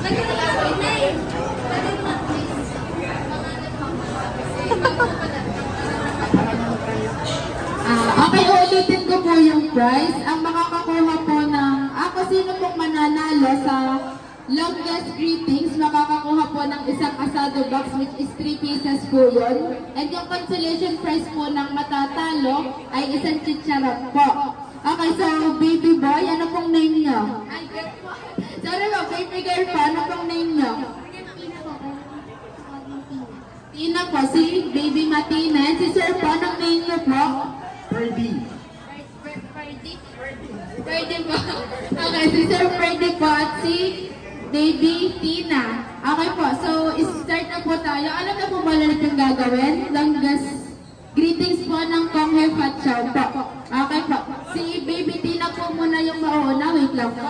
Okay, ulitin ko po yung prize. Ang makakakuha po ng, sino pong mananalo sa longest greetings, makakakuha po ng isang asado box which is 3 pieces po yun. And yung consolation prize po ng matatalo ay isang chicharon po. Okay, so baby boy, ano pong name nyo? Ay, girl po. Sorry po, baby girl po, ano pong name nyo? Tina po, si baby Matina. Si sir po, anong name nyo po? Ferdy. Ferdy po. Okay, si sir Ferdy po at si baby Tina. Okay po, so start na po tayo. Ano na po ba ulit yung gagawin? Longest greetings po ng Kong Hei Fat Chow po. Okay po. Si baby Tina po muna yung mauna. Wait lang po.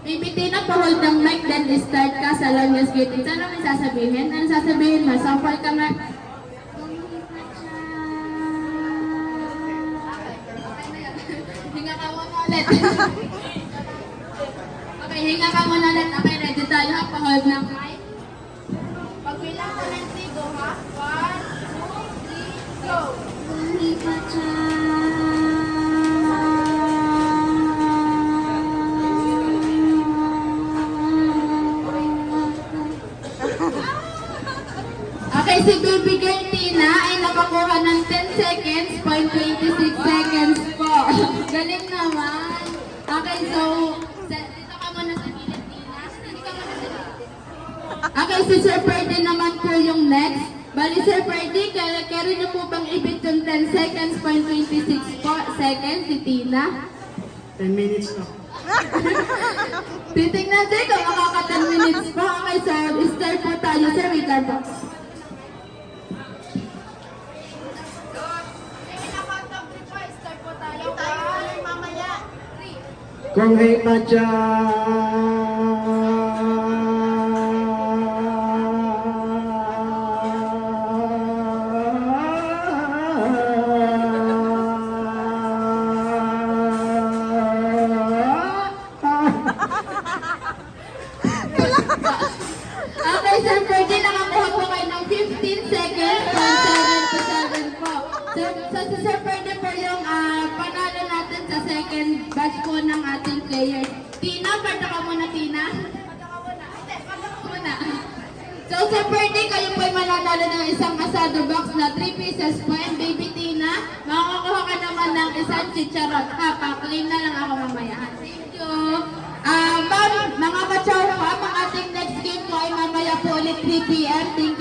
Baby Tina po, hold the mic, then start ka sa longest greetings. Ano may sasabihin? Ano sasabihin mo? Sample ka nga. Hinga ka muna ulit. Okay, hinga ka muna ulit. Okay, ready tayo ha? Pa-hold ng mic. Pagbilang ko ng sigo ha? 1, 2, 3, go! Okay, si baby girl Tina ay nakakuha ng 10 seconds, 0.26 seconds po. Galing naman. Okay, so, dito ka muna sa gilid, Tina. Dito ka muna sa gilid. Okay, si Sir Ferdy naman po yung next. Bali, Sir Ferdy, carry niyo po bang ibig yung 10 seconds, 0.26 po seconds si Tina? 10 minutes na. Titingnan din kung makaka 10 minutes po. Okay, so, start po tayo. Sir, wait lang po. Kung hey Pacha! Okay, Sir Ferdy, nakakuha po kayo ng 15 seconds from 7 to 7 po. So, si Sir Ferdy po yung panalo natin sa second batch po ng ating player. Tina, pata ka muna, Tina. Pata ka muna. So, Sir Ferdy, kayo po ay mananalo ng isang asado box na 3 pieces po. And baby Tina, makakakuha ka naman ng isang chicharot. Pa-clean na lang ako mamaya. Thank you. Ma'am, mga ka-chow po, ang ating next game po ay mamaya po ulit 3 p.m. Thank